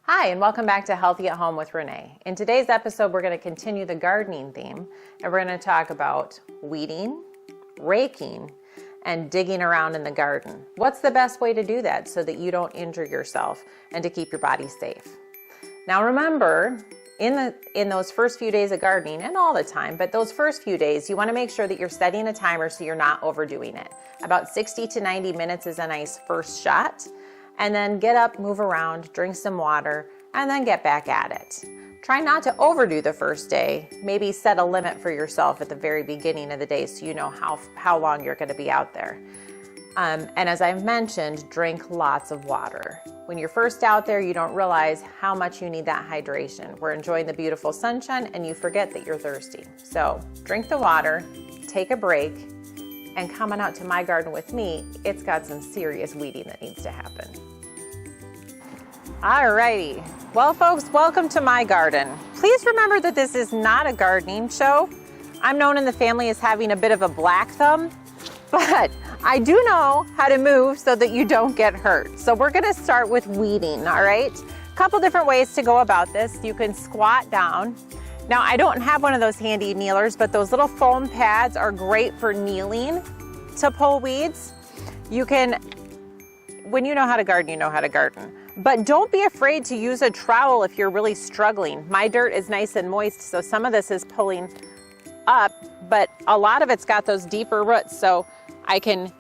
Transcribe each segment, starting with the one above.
Hi, and welcome back to Healthy at Home with Renee. In today's episode, we're going to continue the gardening theme, and we're going to talk about weeding, raking, and digging around in the garden. What's the best way to do that so that you don't injure yourself and to keep your body safe? Now remember, in those first few days of gardening, and all the time, but those first few days, you want to make sure that you're setting a timer so you're not overdoing it. About 60 to 90 minutes is a nice first shot. And then get up, move around, drink some water, and then get back at it. Try not to overdo the first day. Maybe set a limit for yourself at the very beginning of the day so you know how long you're going to be out there. And as I've mentioned, drink lots of water. When you're first out there, you don't realize how much you need that hydration. We're enjoying the beautiful sunshine and you forget that you're thirsty. So drink the water, take a break, and coming out to my garden with me, it's got some serious weeding that needs to happen. Alrighty, well folks, welcome to my garden. Please remember that this is not a gardening show. I'm known in the family as having a bit of a black thumb, but I do know how to move so that you don't get hurt. So we're gonna start with weeding, all right? A couple different ways to go about this. You can squat down. Now I don't have one of those handy kneelers, but those little foam pads are great for kneeling to pull weeds. You can, when you know how to garden, you know how to garden. But don't be afraid to use a trowel if you're really struggling. My dirt is nice and moist, so some of this is pulling up, but a lot of it's got those deeper roots. So I can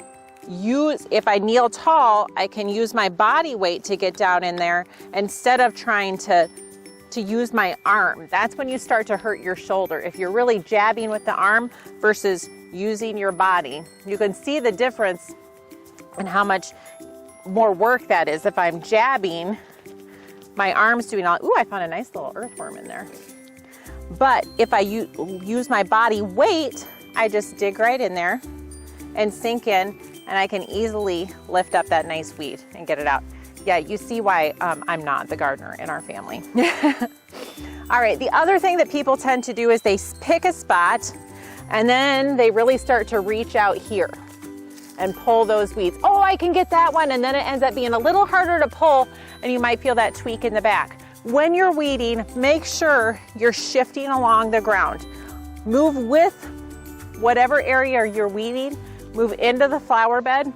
use, if I kneel tall, I can use my body weight to get down in there instead of trying to use my arm. That's when you start to hurt your shoulder. If you're really jabbing with the arm versus using your body, you can see the difference in how much more work that is. If I'm jabbing, my arm's doing all, ooh, I found a nice little earthworm in there. But if I use my body weight, I just dig right in there and sink in, and I can easily lift up that nice weed and get it out. Yeah, you see why I'm not the gardener in our family. All right, the other thing that people tend to do is they pick a spot and then they really start to reach out here and pull those weeds. Oh, I can get that one. And then it ends up being a little harder to pull and you might feel that tweak in the back. When you're weeding, make sure you're shifting along the ground. Move with whatever area you're weeding, move into the flower bed.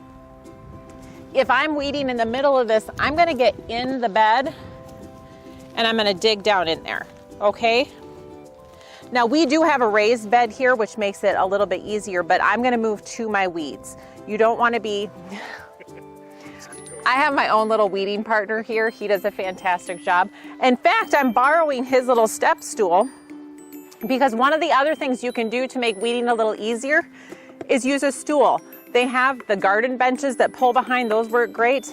If I'm weeding in the middle of this, I'm gonna get in the bed and I'm gonna dig down in there, okay? Now we do have a raised bed here, which makes it a little bit easier, but I'm gonna move to my weeds. You don't wanna be, I have my own little weeding partner here. He does a fantastic job. In fact, I'm borrowing his little step stool because one of the other things you can do to make weeding a little easier is use a stool. They have the garden benches that pull behind, those work great.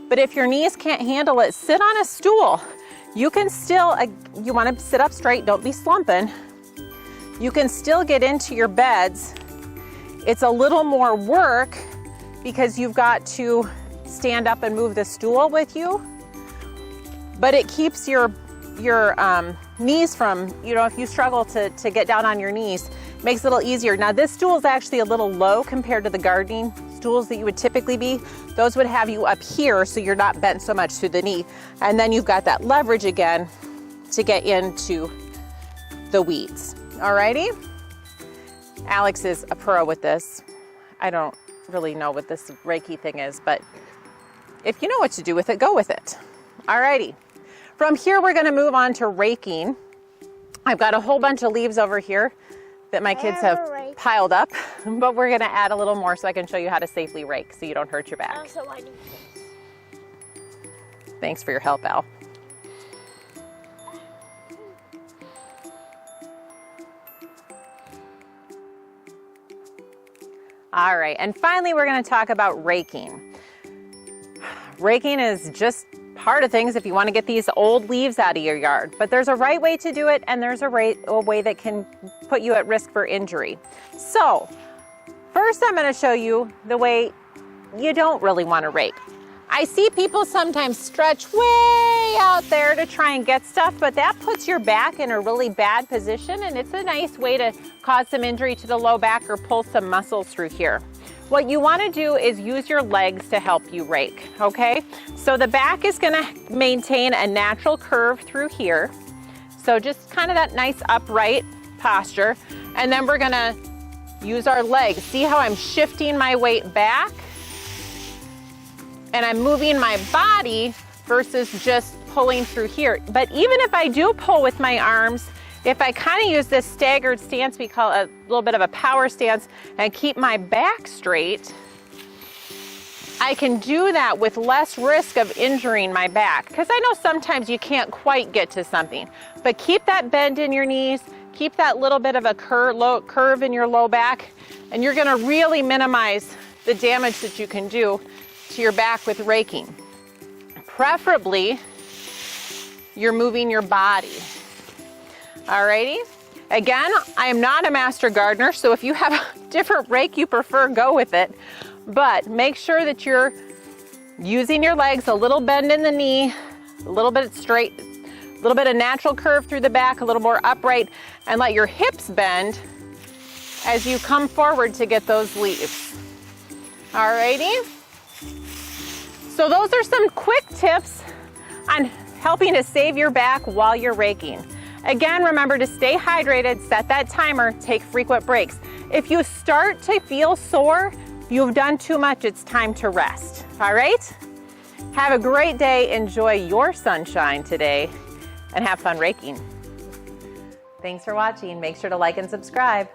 But if your knees can't handle it, sit on a stool. You can still, you wanna sit up straight, don't be slumping. You can still get into your beds. It's a little more work because you've got to stand up and move the stool with you, but it keeps your knees from, you know, if you struggle to get down on your knees, makes it a little easier. Now this stool is actually a little low compared to the gardening stools that you would typically be. Those would have you up here so you're not bent so much to the knee. And then you've got that leverage again to get into the weeds. Alrighty? Alex is a pro with this. I don't really know what this Reiki thing is, but if you know what to do with it, go with it. Alrighty. From here, we're gonna move on to raking. I've got a whole bunch of leaves over here that my kids have piled up, but we're gonna add a little more so I can show you how to safely rake so you don't hurt your back. Also, I need this. Thanks for your help, Al. All right, and finally we're gonna talk about raking. Raking is just part of things if you want to get these old leaves out of your yard, but there's a right way to do it and there's a way that can put you at risk for injury. So first I'm going to show you the way you don't really want to rake. I see people sometimes stretch way out there to try and get stuff, but that puts your back in a really bad position and it's a nice way to cause some injury to the low back or pull some muscles through here. What you want to do is use your legs to help you rake, okay? So the back is going to maintain a natural curve through here. So just kind of that nice upright posture. And then we're going to use our legs. See how I'm shifting my weight back? And I'm moving my body versus just pulling through here. But even if I do pull with my arms, if I kind of use this staggered stance, we call it a little bit of a power stance, and keep my back straight, I can do that with less risk of injuring my back. Because I know sometimes you can't quite get to something, but keep that bend in your knees, keep that little bit of a curve in your low back, and you're gonna really minimize the damage that you can do to your back with raking. Preferably, you're moving your body. Alrighty, again, I am not a master gardener, so if you have a different rake you prefer, go with it. But make sure that you're using your legs, a little bend in the knee, a little bit straight, a little bit of natural curve through the back, a little more upright, and let your hips bend as you come forward to get those leaves. Alrighty, so those are some quick tips on helping to save your back while you're raking. Again, remember to stay hydrated, set that timer, take frequent breaks. If you start to feel sore, you've done too much, it's time to rest, all right? Have a great day, enjoy your sunshine today, and have fun raking. Thanks for watching. Make sure to like and subscribe.